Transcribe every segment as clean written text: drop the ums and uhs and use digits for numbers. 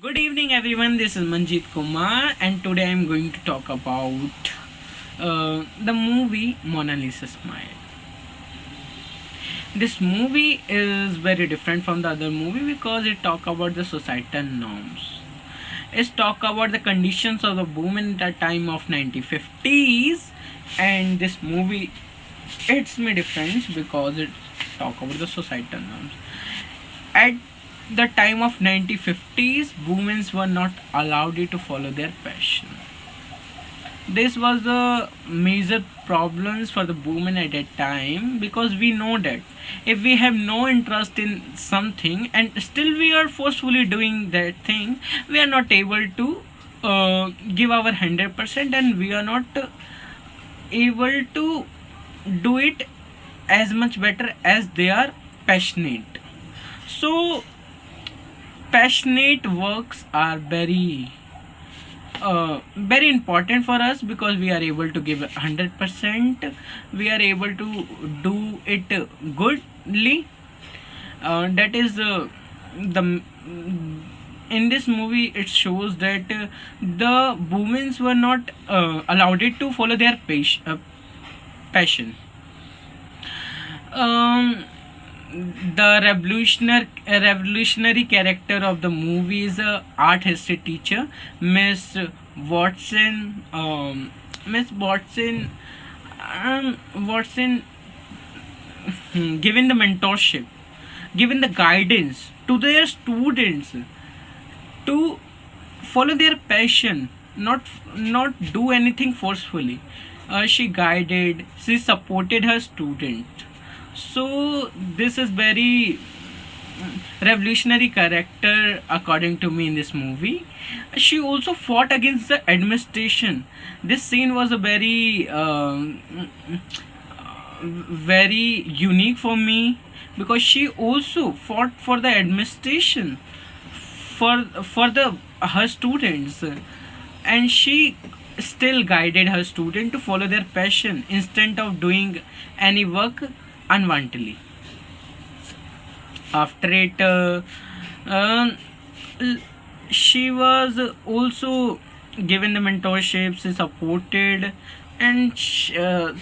Good evening, everyone. This is Manjeet Kumar, and today I'm going to talk about the movie Mona Lisa Smile. This movie is very different from the other movie because it talk about the societal norms. It's talk about the conditions of the women at the time of 1950s, and this movie it's me different because it talk about the societal norms. At the time of 1950s, women were not allowed to follow their passion. This was the major problems for the women at that time because we know that if we have no interest in something and still we are forcefully doing that thing, we are not able to give our 100% and we are not able to do it as much better as they are passionate. So passionate works are very important for us because we are able to give 100%. We are able to do it goodly. That is the in this movie it shows that the women were not allowed it to follow their passion. um, the revolutionary character of the movie is a art history teacher, Miss Watson. Miss Watson, Watson, given the mentorship, given the guidance to their students to follow their passion, not do anything forcefully. She guided, she supported her student. So this is very revolutionary character according to me in this movie. She also fought against the administration. This scene was a very unique for me because she also fought for the administration for the her students, and she still guided her student to follow their passion instead of doing any work unwantedly. After it, uh, she was also given the mentorship, she supported, and she uh,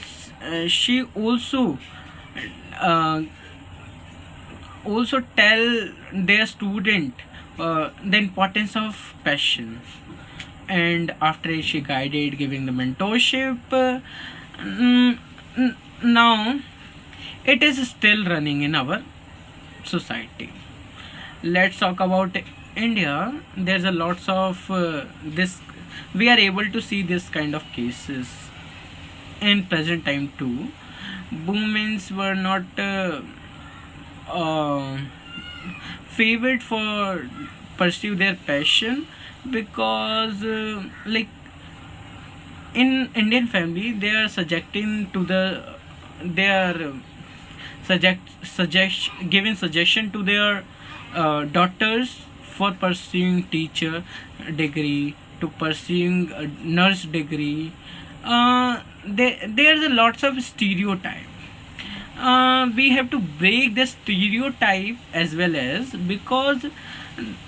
also tell their student the importance of passion. And after she guided, giving the mentorship, mm, now it is still running in our society. Let's talk about India. There's a lots of this. We are able to see this kind of cases in present time too. Women's were not uh, favored for pursue their passion because like in Indian family they are subjecting to the they are giving suggestion to their daughters for pursuing teacher degree, to pursuing a nurse degree. There's a lots of stereotype. We have to break the stereotype as well as because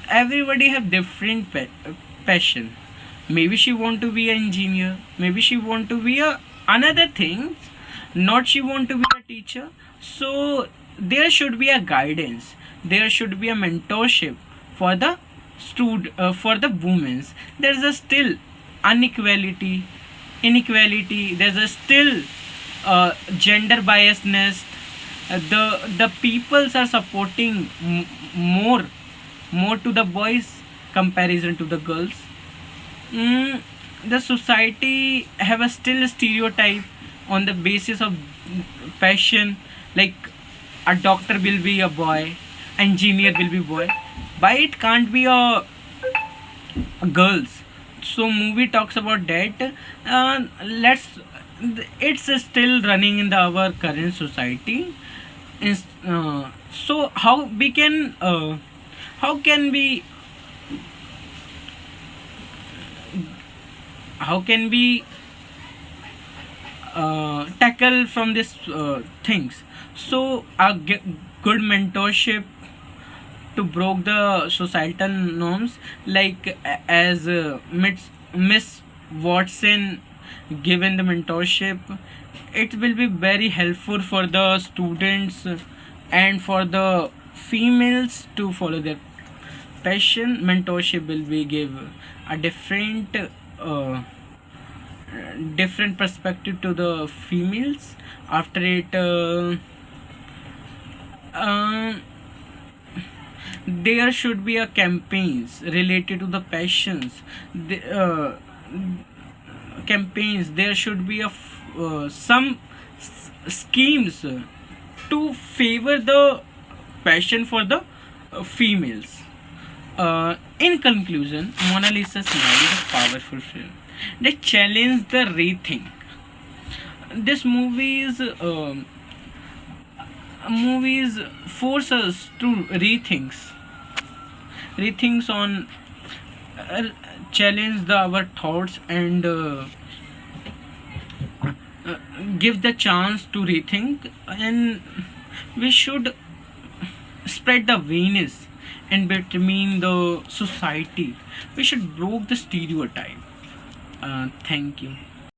everybody have different passion. Maybe she want to be an engineer, maybe she want to be a another thing, not she want to be a teacher. So there should be a guidance, there should be a mentorship for the for the women. There's a still inequality, there's a still gender biasness. The peoples are supporting more to the boys comparison to the girls. mm, the society have a still stereotype on the basis of passion, like a doctor will be a boy, engineer will be boy, why it can't be a girls. So movie talks about that. Let's it's still running in our current society. So how can we how can we tackle from this things? So a good mentorship, to broke the societal norms, like as Miss Watson given the mentorship. It will be very helpful for the students and for the females to follow their passion. Mentorship will be give a uh, different perspective to the females. After it, um there should be a campaigns related to the passions. Campaigns, there should be some schemes to favor the passion for the females. In conclusion, Mona Lisa Smile is a powerful film that challenge the rethink. This movies force us to rethinks on uh, challenge our thoughts, and give the chance to rethink. And we should spread the awareness and between the society. We should break the stereotype. Thank you.